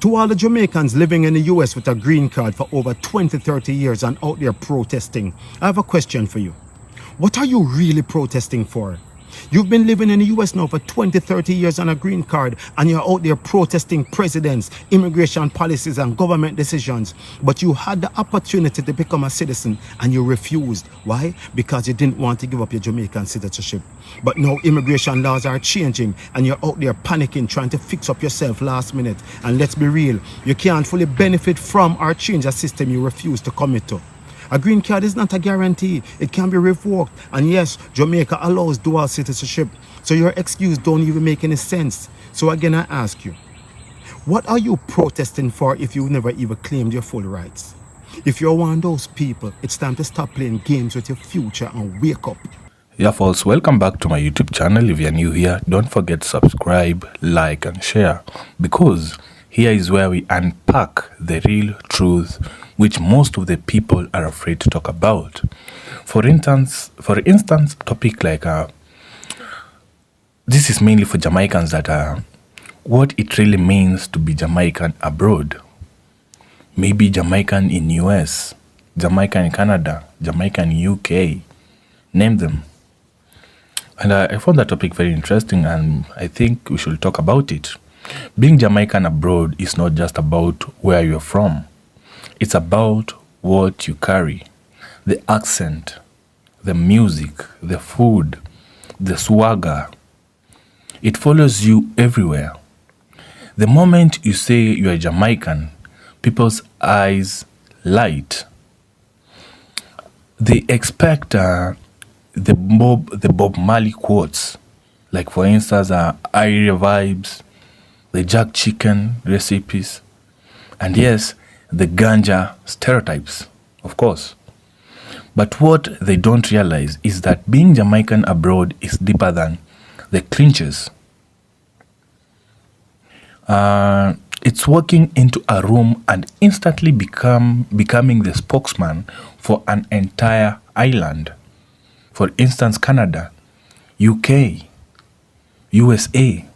To all the Jamaicans living in the US with a green card for over 20-30 years and out there protesting, I have a question for you. What are you really protesting for? You've been living in the US now for 20-30 years on a green card and you're out there protesting presidents, immigration policies and government decisions. But you had the opportunity to become a citizen and you refused. Why? Because you didn't want to give up your Jamaican citizenship. But now immigration laws are changing and you're out there panicking, trying to fix up yourself last minute. And let's be real, you can't fully benefit from or change a system you refuse to commit to. A green card is not a guarantee. It can be revoked. And yes, Jamaica allows dual citizenship. So your excuse don't even make any sense. So again, I ask you, what are you protesting for if you never even claimed your full rights? If you're one of those people, it's time to stop playing games with your future and wake up. Yeah, folks, welcome back to my YouTube channel. If you're new here, don't forget to subscribe, like, and share, because here is where we unpack the real truth which most of the people are afraid to talk about. For instance, topic like this is mainly for Jamaicans that what it really means to be Jamaican abroad. Maybe Jamaican in US, Jamaican in Canada, Jamaican in UK, name them. And I found that topic very interesting and I think we should talk about it. Being Jamaican abroad is not just about where you're from. It's about what you carry, the accent, the music, the food, the swagger. It follows you everywhere. The moment you say you are Jamaican, people's eyes light. They expect the Bob Marley quotes, like for instance, Area vibes, the jack chicken recipes, and yes, the ganja stereotypes, of course. But what they don't realize is that being Jamaican abroad is deeper than the clinches. It's walking into a room and instantly becoming the spokesman for an entire island. For instance, Canada, UK, USA.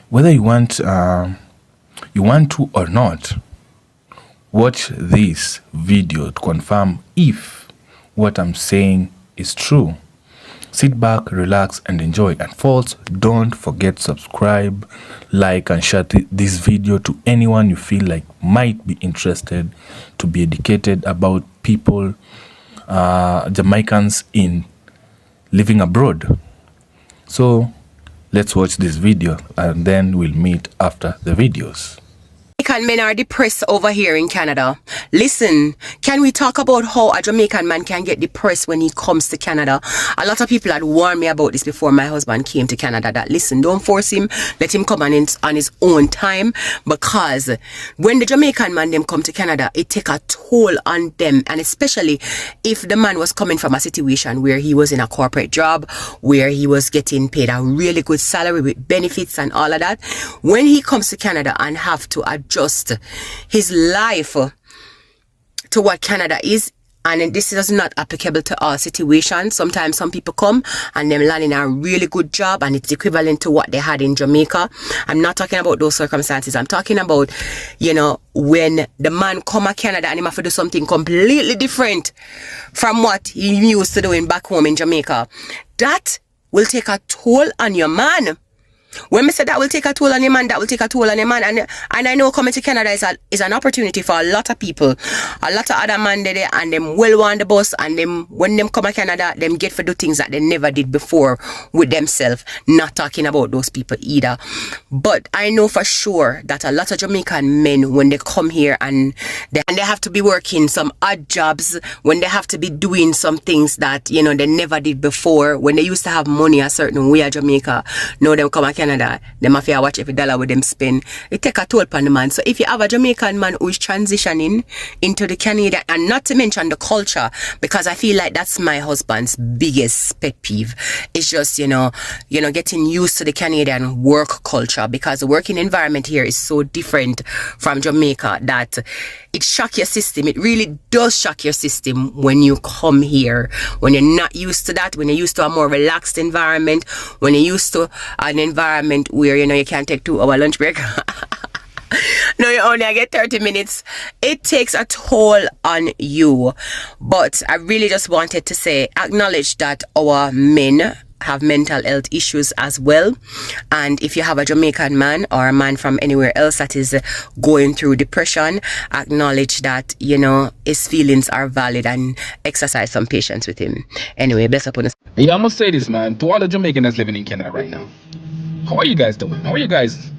Whether you want to or not, watch this video to confirm if what I'm saying is true. Sit back, relax, and enjoy. And folks, don't forget to subscribe, like, and share this video to anyone you feel like might be interested to be educated about people, Jamaicans in living abroad. So let's watch this video and then we'll meet after the videos. Jamaican men are depressed over here in Canada. Listen, can we talk about how a Jamaican man can get depressed when he comes to Canada? A lot of people had warned me about this before my husband came to Canada, that listen, don't force him, let him come on his own time, because when the Jamaican man them come to Canada, it take a toll on them, and especially if the man was coming from a situation where he was in a corporate job, where he was getting paid a really good salary with benefits and all of that. When he comes to Canada and have to adjust his life to what Canada is, and this is not applicable to all situations. Sometimes some people come and them land in a really good job and it's equivalent to what they had in Jamaica. I'm not talking about those circumstances. I'm talking about, when the man come to Canada and he have to do something completely different from what he used to doing back home in Jamaica. That will take a toll on your man. When I say that will take a toll on your man, that will take a toll on your man. And I know coming to Canada is an opportunity for a lot of people. A lot of other men there and them well on the bus, and them when them come to Canada, them get for do things that they never did before with themselves. Not talking about those people either. But I know for sure that a lot of Jamaican men, when they come here and they have to be working some odd jobs, when they have to be doing some things that they never did before, when they used to have money a certain way at Jamaica, now them come to Canada, them have to watch every dollar with them spend. It take a toll upon the man. So if you have a Jamaican man who is transitioning into the Canadian, and not to mention the culture, because I feel like that's my husband's biggest pet peeve, it's just getting used to the Canadian work culture, because the working environment here is so different from Jamaica that it shocks your system. It really does shock your system when you come here, when you're not used to that, when you're used to a more relaxed environment, when you're used to an environment where you can take 2-hour lunch break No, you only get 30 minutes. It takes a toll on you. But I really just wanted to say, acknowledge that our men have mental health issues as well. And if you have a Jamaican man or a man from anywhere else that is going through depression, acknowledge that, you know, his feelings are valid and exercise some patience with him. Anyway, bless upon us. Yeah, I must say this, man, to all the Jamaicans living in Canada right now. How are you guys doing? How are you guys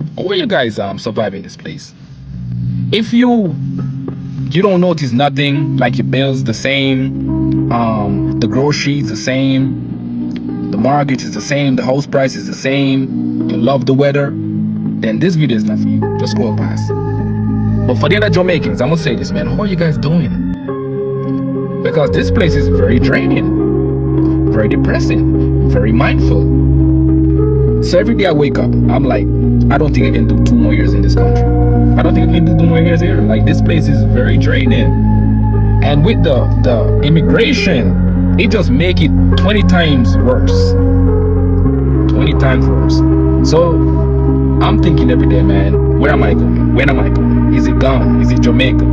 surviving this place? If you don't notice nothing, like your bills the same, the groceries the same, the mortgage is the same, the house price is the same, you love the weather, then this video is not for you. Just scroll past. But for the other Jamaicans, I must say this, man, how are you guys doing? Because this place is very draining, very depressing, very mindful. So every day I wake up, I'm like, I don't think I can do 2 more years in this country. I don't think I can do 2 more years here. Like, this place is very draining. And with the immigration, it just make it 20 times worse. 20 times worse. So I'm thinking every day, man, where am I going? When am I going? Is it gone? Is it Jamaica?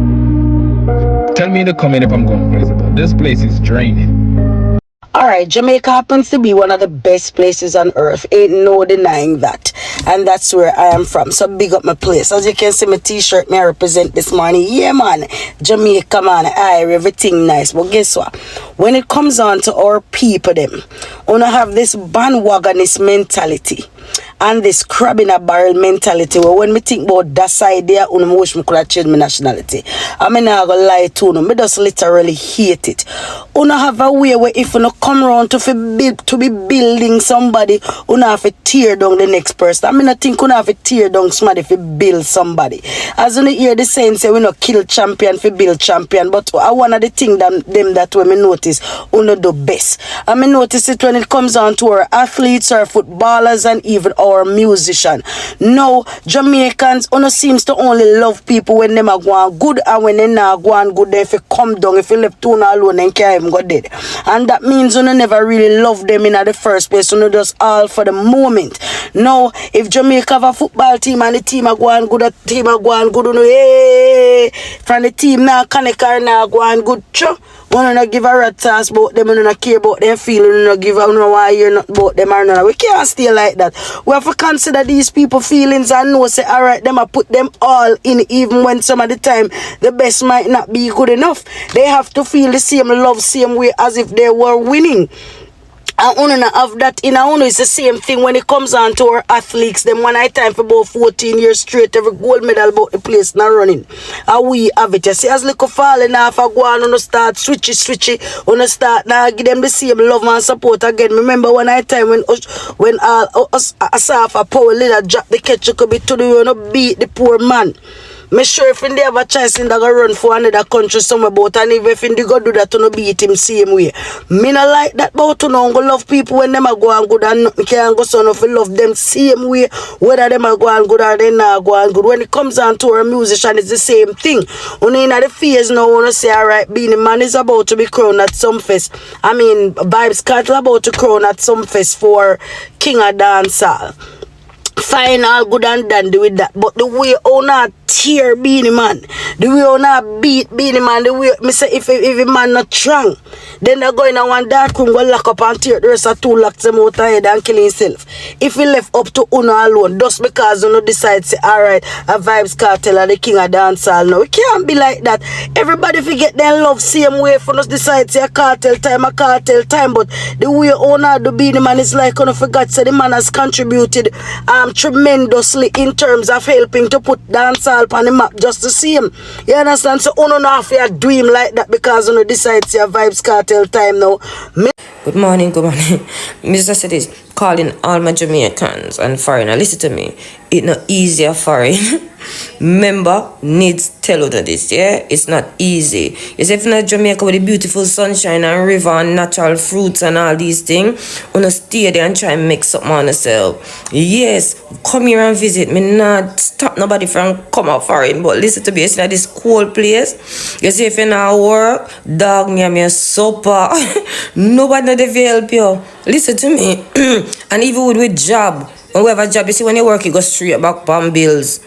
Tell me in the comment if I'm going crazy, but this place is draining. Alright, Jamaica happens to be one of the best places on earth. Ain't no denying that. And that's where I am from. So big up my place. As you can see my t-shirt me I represent this morning. Yeah man, Jamaica man, everything nice. But guess what? When it comes on to our people them, wanna have this bandwagonist mentality and this crab in a barrel mentality where when me think about that side there, I wish me could have changed my nationality. I mean I go lie to you, me just literally hate it. Una have a way where if you come around to be building somebody, una have to tear down the next person. I mean I think una have to tear down somebody if you build somebody. As you hear the saying say we no kill champion for build champion, but one of the things that when me notice una do best. I mean notice it when it comes on to our athletes, our footballers, and even our musician. No, Jamaicans una seems to only love people when them are going good, and when they not going good, if you come down, if you left una alone and can't even go dead. And that means you never really love them in the first place. You just all for the moment. Now, if Jamaica have a football team and the team are going good, the team are going good, hey, from the team now connect or now going good, we don't give a rat ass about them, we don't care about them feeling, we don't give a no why you're not about them or not. We can't stay like that. We have to consider these people's feelings and know say alright, them I put them all in, even when some of the time the best might not be good enough. They have to feel the same love, same way as if they were winning. And una have that in a it's the same thing when it comes on to our athletes. Them one night time for about 14 years straight, every gold medal about the place not running. And we have it. You see, as little falling off, I go on, start switchy, start now give them the same love and support again. Remember one night time when us a power leader drop the catch, you could be to the beat the poor man. Me sure if they have a chance in that go run for another country somewhere about, and if they go do that to no beat him same way. Me not like that about to no go love people when them are going good and nothing can go so no fi love them same way, whether them are going good or they not going good. When it comes on to a musician, it's the same thing. When in the phase now, wanna say alright, Beanie Man is about to be crowned at some fest. I mean, Vibes Cartel about to crown at some fest for King of Dancehall. Fine, all good and dandy with that, but the way on not tear Beanie Man, the way on not beat Beanie Man, the way me say if a man not strong, then they go in a one dark room, go lock up and tear the rest of 2 locks them out of head and kill himself. If he left up to Uno alone, just because Uno decide say alright, a Vibes Cartel and the King of Dancehall now. It can't be like that. Everybody forget their love same way for us decide say a cartel time, but the way on the Beanie Man is like Uno forgot say the man has contributed tremendously in terms of helping to put dancehall on the map just to see him. You understand? So uno not have to do him like that because uno decides to Vibes Cartel time now. Good morning. Mr. Cities, calling all my Jamaicans and foreigners. Listen to me. It's not easier foreign. Member needs tell you this, yeah? It's not easy. You see, if you're not Jamaica with the beautiful sunshine and river and natural fruits and all these things, you stay there and try and make something on yourself. Yes, come here and visit. Me not stop nobody from come out foreign, but listen to me, it's not this cold place. You see, if you're not work, dog near me supper. Nobody not there to help you. Listen to me. And even with job, when we have a job, you see, when you work, you go straight back on bills.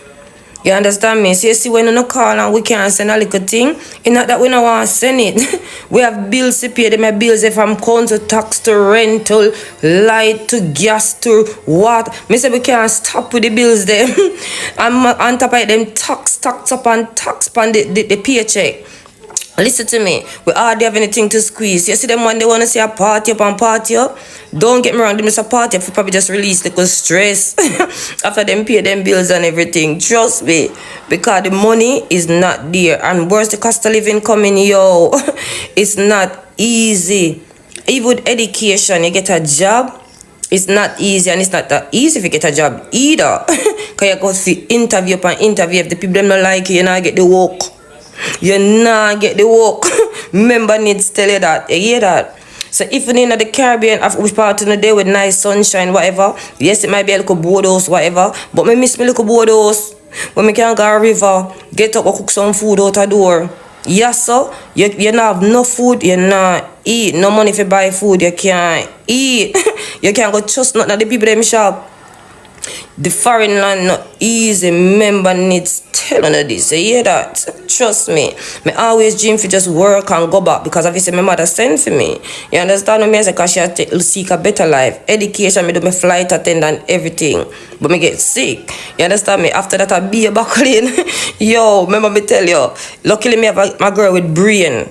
You understand me? So you see when you no call and we can't send a little thing, it's not that we don't want to send it. We have bills to pay. My bills from council tax to rental, light to gas to what. Me say we can't stop with the bills there. And on top of it, them tax up and tax on the paycheck. Listen to me. We hardly have anything to squeeze. You see them when they want to see a party up and party up. Don't get me wrong, them is a party up. We probably just release the stress after them pay them bills and everything. Trust me. Because the money is not there. And where's the cost of living coming, yo? It's not easy. Even with education, you get a job. It's not easy, and it's not that easy if you get a job either. Because you go see interview upon interview. If the people them not like you, you not get the work. You not get the work. Member needs to tell you that. You hear that? So if you're in the Caribbean, which part of the day with nice sunshine, whatever, yes, it might be a little board house, whatever, but me miss me little board house. When me can go a river, get up and cook some food out the door. Yes, sir. You not have no food, you not eat. No money if you buy food, you can't eat. You can't go trust nothing at the people them shop. The foreign land not easy. Member needs telling you this. You hear that? Trust me. Me always dream for just work and go back because obviously my mother sent for me. You understand what me? Because she had to seek a better life. Education, me do my flight attendant, everything. But me get sick. You understand me? After that I be a buckling. Yo, remember me tell you. Luckily me have my girl with brain.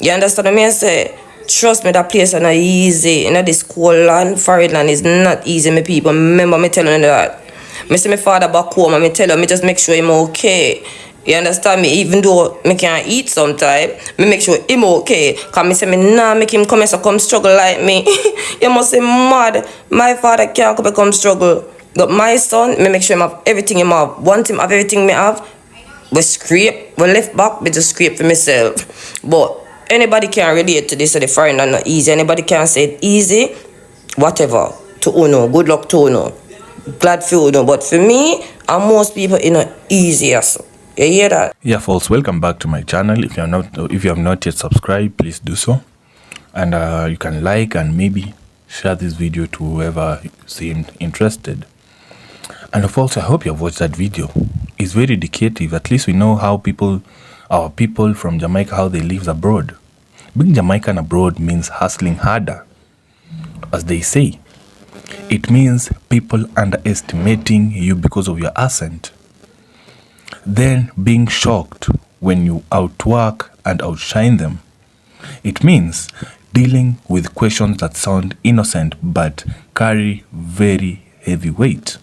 You understand what me say? Trust me, that place is not easy. You know, this cold land, foreign land is not easy, my people. Remember me telling you that. Me see my father back home and me tell him, me just make sure him okay. You understand me? Even though me can't eat sometime, me make sure him okay. Cause me say me nah make him come and so come struggle like me. You must say mad. My father can't come struggle. But my son, me make sure him have everything him have. Want him have everything me have. We scrape, we left back, we just scrape for myself. But anybody can relate to this, so the foreign are not easy. Anybody can say it easy, whatever. To Uno, good luck to Uno. Glad for Uno, but for me and most people, it's not easy. So you hear that? Yeah, folks, welcome back to my channel. If you have not yet subscribed, please do so, and you can like and maybe share this video to whoever seemed interested. And of course, I hope you have watched that video. It's very educative. At least we know how our people from Jamaica, how they live abroad. Being Jamaican abroad means hustling harder, as they say. It means people underestimating you because of your accent. Then being shocked when you outwork and outshine them. It means dealing with questions that sound innocent but carry very heavy weight.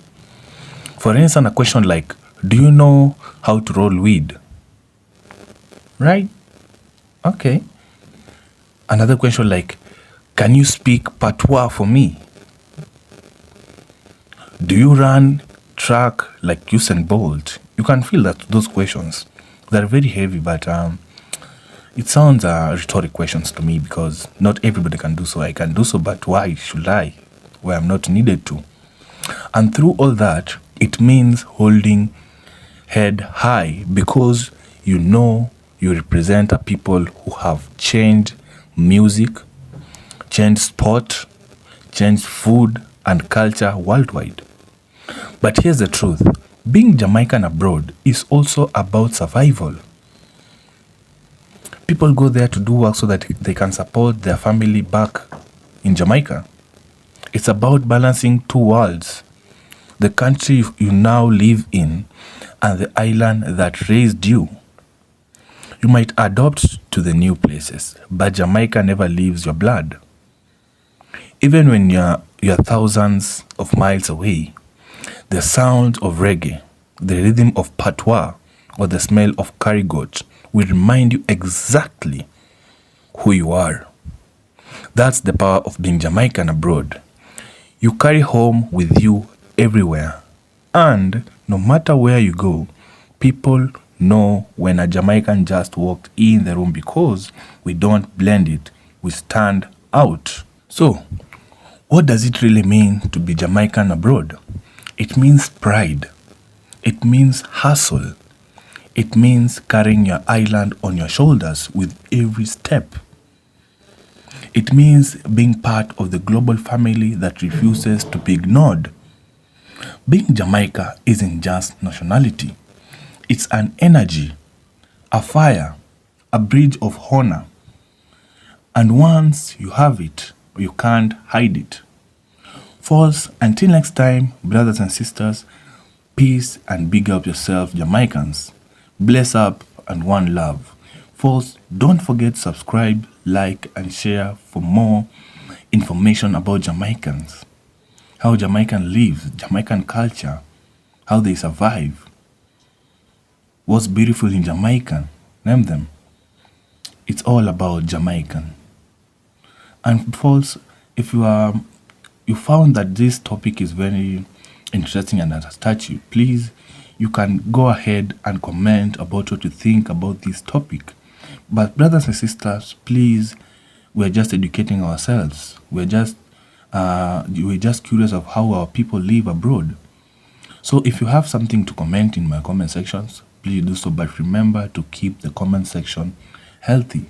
For instance, a question like, do you know how to roll weed? Right? Okay. Another question like, can you speak patois for me? Do you run track like Usain Bolt? You can feel that those questions, they're very heavy, but it sounds rhetoric questions to me because not everybody can do so. I can do so, but why should I? Where I'm not needed to. And through all that, it means holding head high because you know you represent a people who have changed music, changed sport, changed food and culture worldwide. But here's the truth. Being Jamaican abroad is also about survival. People go there to do work so that they can support their family back in Jamaica. It's about balancing two worlds. The country you now live in and the island that raised you. You might adopt to the new places, but Jamaica never leaves your blood. Even when you're thousands of miles away, the sound of reggae, the rhythm of patois, or the smell of curry goat will remind you exactly who you are. That's the power of being Jamaican abroad. You carry home with you everywhere. And no matter where you go, people know when a Jamaican just walked in the room because we don't blend it, we stand out. So, what does it really mean to be Jamaican abroad? It means pride. It means hustle. It means carrying your island on your shoulders with every step. It means being part of the global family that refuses to be ignored. Being Jamaica isn't just nationality. It's an energy, a fire, a bridge of honor. And once you have it, you can't hide it. Folks, until next time, brothers and sisters, peace and big up yourself, Jamaicans. Bless up and one love. Folks, don't forget to subscribe, like, and share for more information about Jamaicans. How Jamaican lives, Jamaican culture, how they survive. What's beautiful in Jamaican? Name them. It's all about Jamaican. And folks, if you found that this topic is very interesting and has touched you, please, you can go ahead and comment about what you think about this topic. But brothers and sisters, please, we're just educating ourselves. We're just curious of how our people live abroad. So if you have something to comment in my comment sections, please do so. But remember to keep the comment section healthy.